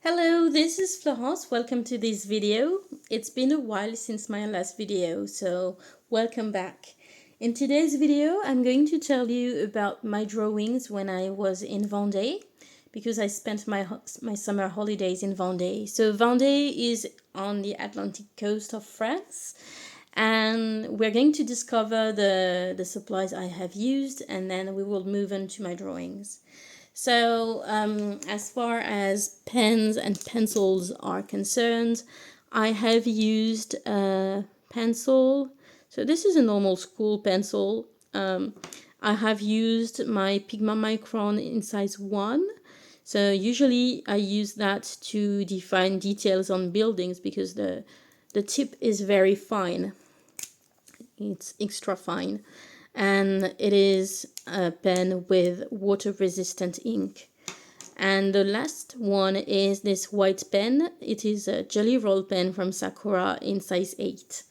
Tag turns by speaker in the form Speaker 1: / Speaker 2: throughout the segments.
Speaker 1: Hello, this is Florence. Welcome to this video. It's been a while since my last video, so welcome back. In today's video, I'm going to tell you about my drawings when I was in Vendée, because I spent my summer holidays in Vendée. So Vendée is on the Atlantic coast of France, and we're going to discover the supplies I have used, and then we will move on to my drawings. So as far as pens and pencils are concerned, I have used a pencil. So this is a normal school pencil. I have used my Pigma Micron in size 1. So usually I use that to define details on buildings because the tip is very fine. It's extra fine. And it is a pen with water-resistant ink. And the last one is this white pen. It is a Jelly Roll pen from Sakura in size 8.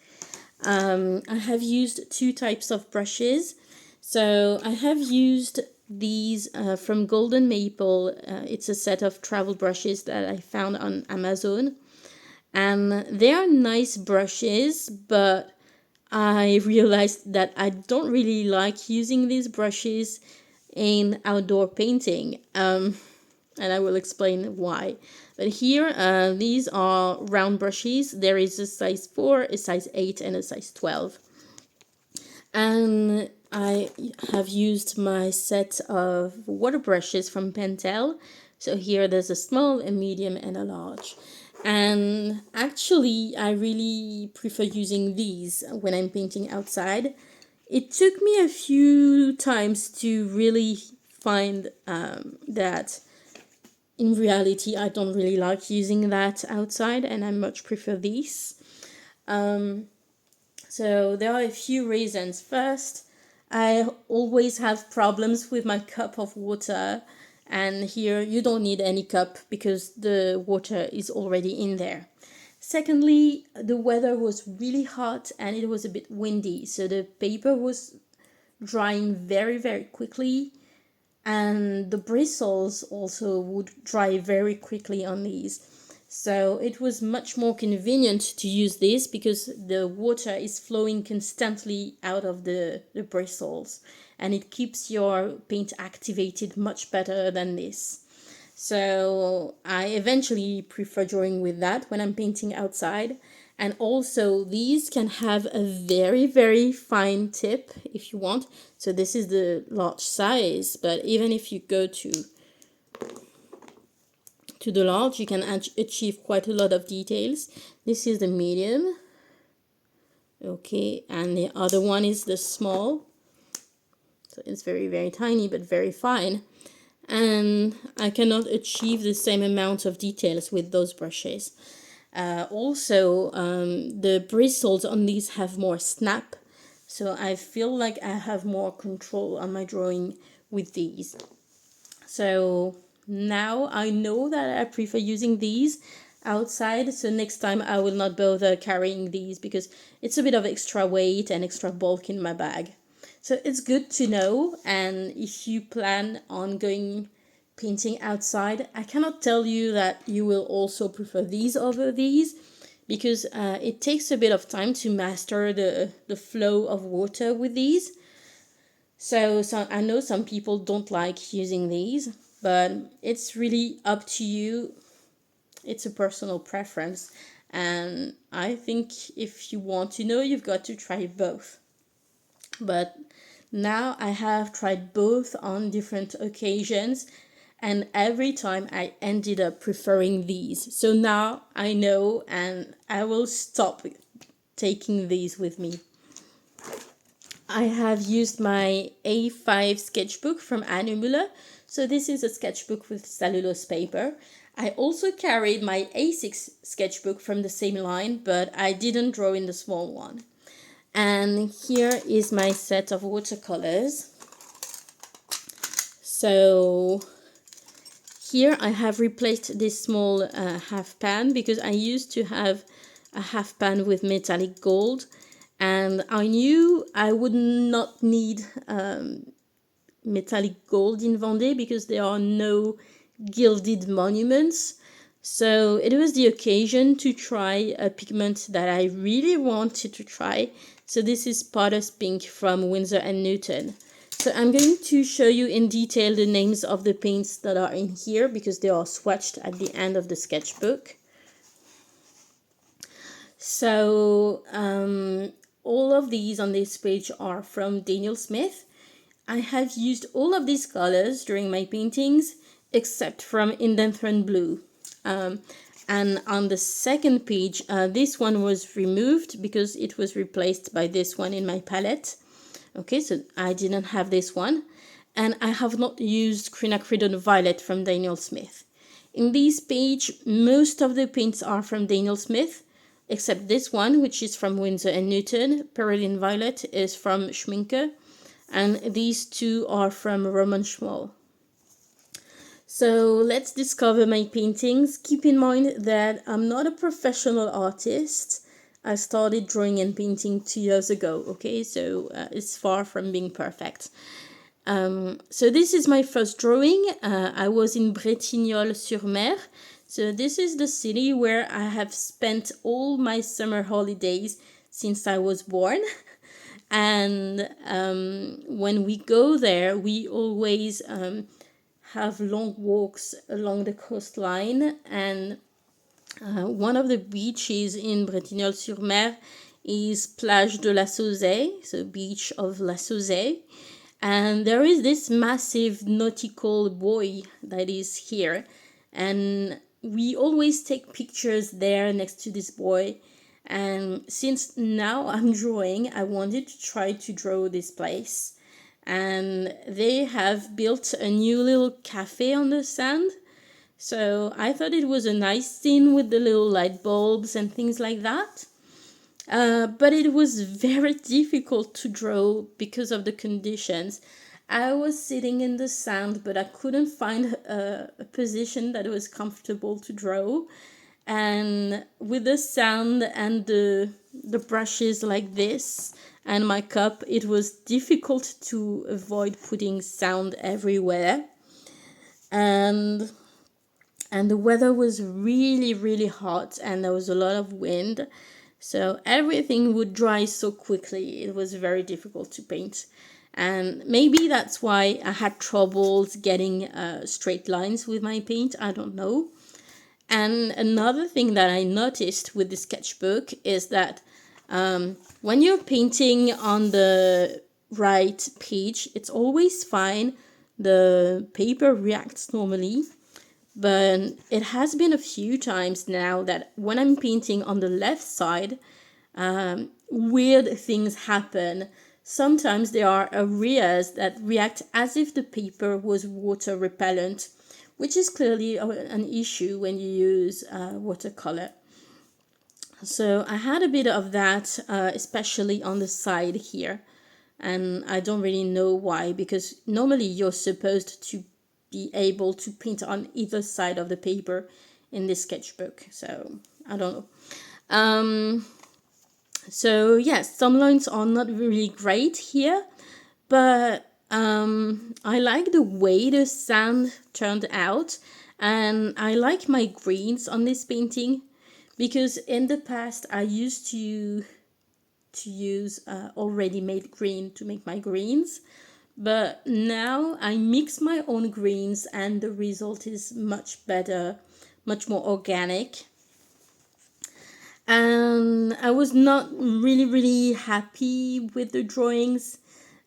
Speaker 1: I have used two types of brushes. So I have used these from Golden Maple. It's a set of travel brushes that I found on Amazon. And they are nice brushes, but I realized that I don't really like using these brushes in outdoor painting, and I will explain why. But here, these are round brushes. There is a size 4, a size 8, and a size 12. And I have used my set of water brushes from Pentel. So here there's a small, a medium, and a large. And actually, I really prefer using these when I'm painting outside. It took me a few times to really find that in reality, I don't really like using that outside, and I much prefer these. So there are a few reasons. First, I always have problems with my cup of water. And here you don't need any cup because the water is already in there. Secondly, the weather was really hot and it was a bit windy, so the paper was drying very, very quickly, and the bristles also would dry very quickly on these. So it was much more convenient to use this because the water is flowing constantly out of the bristles, and it keeps your paint activated much better than this. So I eventually prefer drawing with that when I'm painting outside. And also these can have a very, very fine tip if you want. So this is the large size, but even if you go to the large, you can achieve quite a lot of details. This is the medium. Okay, and the other one is the small. So it's very, very tiny, but very fine. And I cannot achieve the same amount of details with those brushes. Also, the bristles on these have more snap, so I feel like I have more control on my drawing with these. So now I know that I prefer using these outside, so next time I will not bother carrying these because it's a bit of extra weight and extra bulk in my bag. So it's good to know, and if you plan on going painting outside, I cannot tell you that you will also prefer these over these, because it takes a bit of time to master the flow of water with these. So I know some people don't like using these, but it's really up to you. It's a personal preference, and I think if you want to know, you've got to try both. But now I have tried both on different occasions, and every time I ended up preferring these. So now I know, and I will stop taking these with me. I have used my A5 sketchbook from Anne Muller. So this is a sketchbook with cellulose paper. I also carried my A6 sketchbook from the same line, but I didn't draw in the small one. And here is my set of watercolors. So here I have replaced this small half pan because I used to have a half pan with metallic gold, and I knew I would not need metallic gold in Vendée because there are no gilded monuments. So it was the occasion to try a pigment that I really wanted to try. So this is Potter's Pink from Winsor & Newton. So I'm going to show you in detail the names of the paints that are in here because they are swatched at the end of the sketchbook. So all of these on this page are from Daniel Smith. I have used all of these colors during my paintings except from Indanthrone Blue. And on the second page, this one was removed because it was replaced by this one in my palette. Okay, so I didn't have this one. And I have not used Quinacridone Violet from Daniel Smith. In this page, most of the paints are from Daniel Smith, except this one, which is from Winsor & Newton. Perylene Violet is from Schminke. And these two are from Roman Schmoll. So let's discover my paintings. Keep in mind that I'm not a professional artist. I started drawing and painting 2 years ago, okay? So it's far from being perfect. So this is my first drawing. I was in Bretignolles-sur-Mer. So this is the city where I have spent all my summer holidays since I was born. And when we go there, we always have long walks along the coastline, and one of the beaches in Bretignolles-sur-Mer is Plage de la Sauzet, so beach of La Sauzet, and there is this massive nautical buoy that is here, and we always take pictures there next to this buoy. And since now I'm drawing, I wanted to try to draw this place. And they have built a new little cafe on the sand. So I thought it was a nice scene with the little light bulbs and things like that. But it was very difficult to draw because of the conditions. I was sitting in the sand, but I couldn't find a position that was comfortable to draw. And with the sand and the brushes like this and my cup, it was difficult to avoid putting sound everywhere. And the weather was really, really hot, and there was a lot of wind. So everything would dry so quickly. It was very difficult to paint. And maybe that's why I had troubles getting straight lines with my paint. I don't know. And another thing that I noticed with the sketchbook is that when you're painting on the right page, it's always fine. The paper reacts normally. But it has been a few times now that when I'm painting on the left side, weird things happen. Sometimes there are areas that react as if the paper was water repellent, which is clearly an issue when you use watercolor. So I had a bit of that, especially on the side here. And I don't really know why, because normally you're supposed to be able to paint on either side of the paper in this sketchbook. So I don't know. So yes, some lines are not really great here, but I like the way the sand turned out, and I like my greens on this painting because in the past I used to use already made green to make my greens, but now I mix my own greens and the result is much better, much more organic. And I was not really happy with the drawings,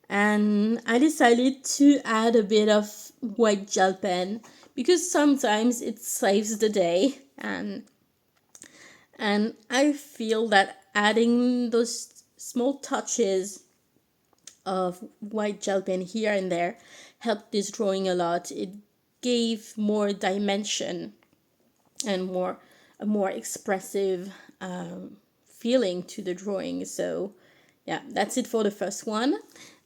Speaker 1: and I decided to add a bit of white gel pen because sometimes it saves the day, and I feel that adding those small touches of white gel pen here and there helped this drawing a lot. It gave more dimension and a more expressive feeling to the drawing. So yeah, that's it for the first one.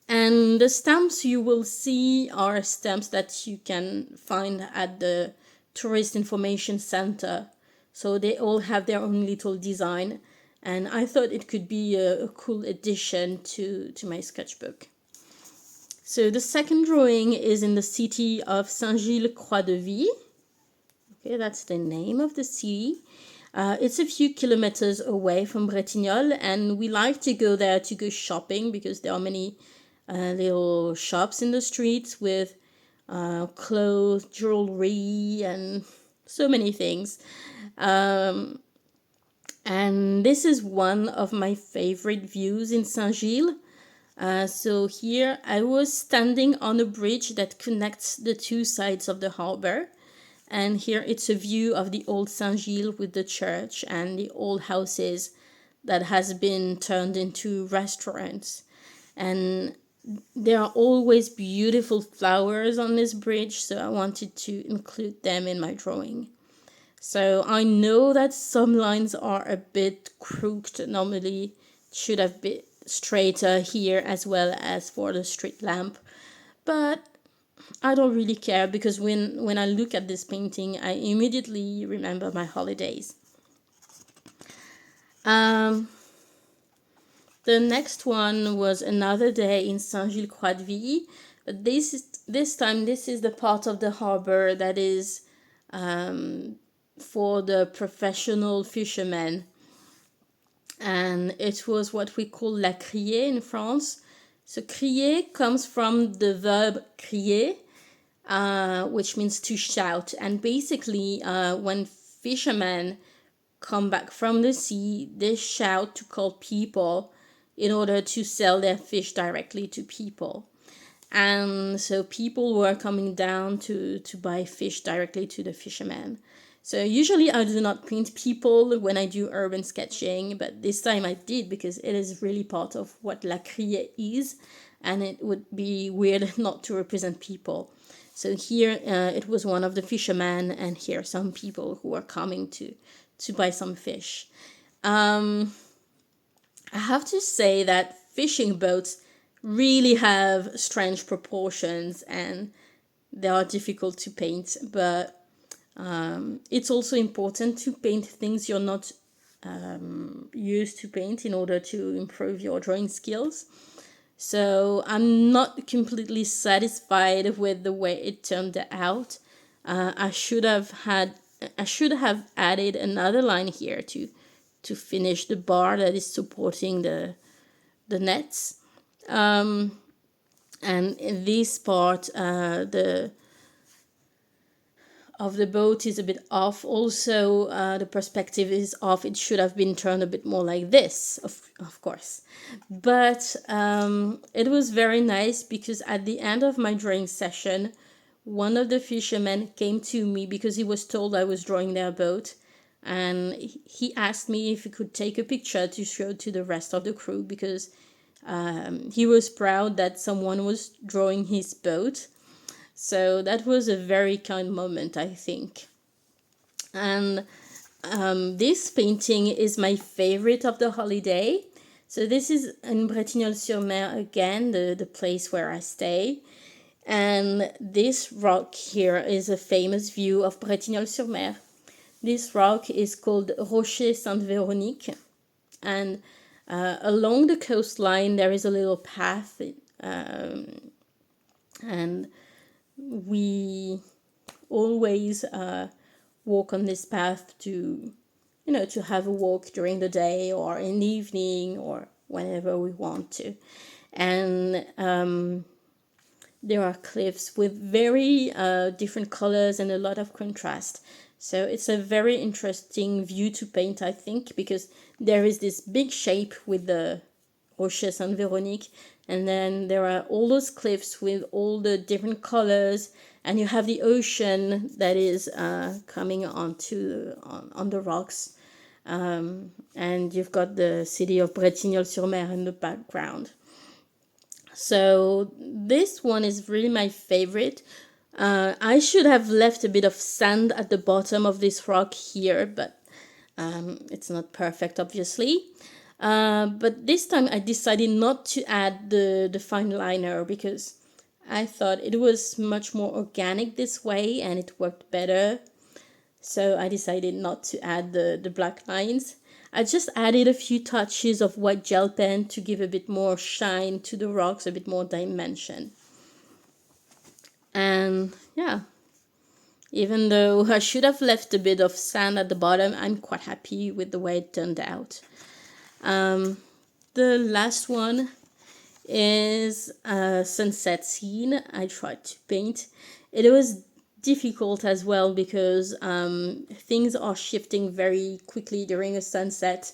Speaker 1: And the stamps you will see are stamps that you can find at the Tourist Information Center. So they all have their own little design. And I thought it could be a cool addition to my sketchbook. So the second drawing is in the city of Saint-Gilles-Croix-de-Vie. Okay, that's the name of the city. It's a few kilometers away from Bretignolles, and we like to go there to go shopping because there are many little shops in the streets with clothes, jewelry, and so many things. And this is one of my favorite views in Saint-Gilles. So here I was standing on a bridge that connects the two sides of the harbor. And here it's a view of the old Saint-Gilles with the church and the old houses that has been turned into restaurants. And there are always beautiful flowers on this bridge, so I wanted to include them in my drawing. So I know that some lines are a bit crooked. Normally should have been straighter here as well as for the street lamp. But I don't really care because when I look at this painting, I immediately remember my holidays. The next one was another day in Saint-Gilles-Croix-de-Vie. But this time, this is the part of the harbor that is for the professional fishermen. And it was what we call la criée in France. So crier comes from the verb crier, which means to shout. And basically, when fishermen come back from the sea, they shout to call people in order to sell their fish directly to people. And so people were coming down to buy fish directly to the fishermen. So usually I do not paint people when I do urban sketching, but this time I did because it is really part of what la criée is, and it would be weird not to represent people. So here it was one of the fishermen, and here some people who are coming to buy some fish. I have to say that fishing boats really have strange proportions and they are difficult to paint, but it's also important to paint things you're not used to paint in order to improve your drawing skills. So I'm not completely satisfied with the way it turned out. I should have added another line here to finish the bar that is supporting the nets. And in this part, the of the boat is a bit off. Also, the perspective is off. It should have been turned a bit more like this, of course. But it was very nice because at the end of my drawing session, one of the fishermen came to me because he was told I was drawing their boat. And he asked me if he could take a picture to show to the rest of the crew because he was proud that someone was drawing his boat. So that was a very kind moment, I think. And this painting is my favorite of the holiday. So this is in Bretignolles-sur-Mer again, the place where I stay. And this rock here is a famous view of Bretignolles-sur-Mer. This rock is called Rocher Sainte-Véronique. And along the coastline, there is a little path. And we always walk on this path to have a walk during the day or in the evening or whenever we want to. And there are cliffs with very different colors and a lot of contrast. So it's a very interesting view to paint, I think, because there is this big shape with the Rocher Sainte-Véronique, and then there are all those cliffs with all the different colors, and you have the ocean that is coming on the rocks, and you've got the city of Bretignolles-sur-Mer in the background. So this one is really my favorite. I should have left a bit of sand at the bottom of this rock here, but it's not perfect, obviously. But this time I decided not to add the fine liner because I thought it was much more organic this way and it worked better. So I decided not to add the black lines. I just added a few touches of white gel pen to give a bit more shine to the rocks, a bit more dimension. And yeah, Even though I should have left a bit of sand at the bottom, I'm quite happy with the way it turned out. The last one is a sunset scene I tried to paint. It was difficult as well because things are shifting very quickly during a sunset.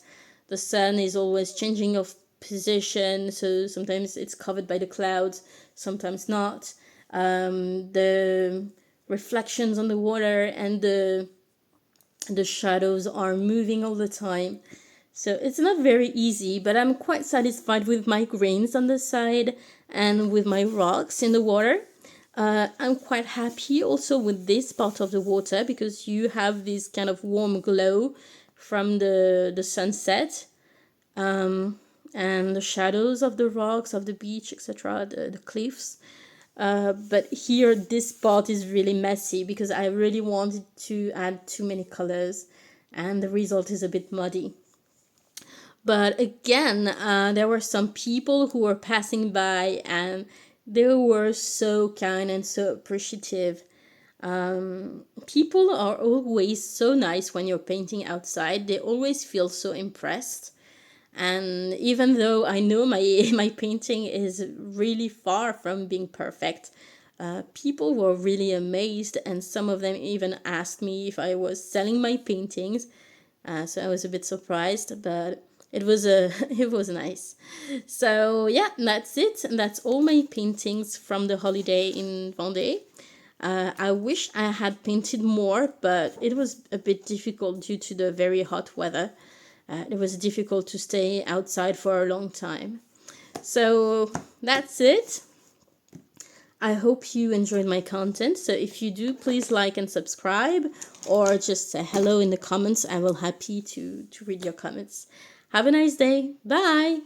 Speaker 1: The sun is always changing of position, so sometimes it's covered by the clouds, sometimes not. The reflections on the water and the shadows are moving all the time. So it's not very easy, but I'm quite satisfied with my grains on the side and with my rocks in the water. I'm quite happy also with this part of the water because you have this kind of warm glow from the sunset, and the shadows of the rocks, of the beach, etc., the cliffs. But here, this part is really messy because I really wanted to add too many colors, and the result is a bit muddy. But again, there were some people who were passing by and they were so kind and so appreciative. People are always so nice when you're painting outside. They always feel so impressed. And even though I know my painting is really far from being perfect, people were really amazed, and some of them even asked me if I was selling my paintings. So I was a bit surprised, but it was it was nice. So yeah, that's it. That's all my paintings from the holiday in Vendée. I wish I had painted more, but it was a bit difficult due to the very hot weather. It was difficult to stay outside for a long time. So that's it. I hope you enjoyed my content. So if you do, please like and subscribe, or just say hello in the comments. I will happy to read your comments. Have a nice day. Bye.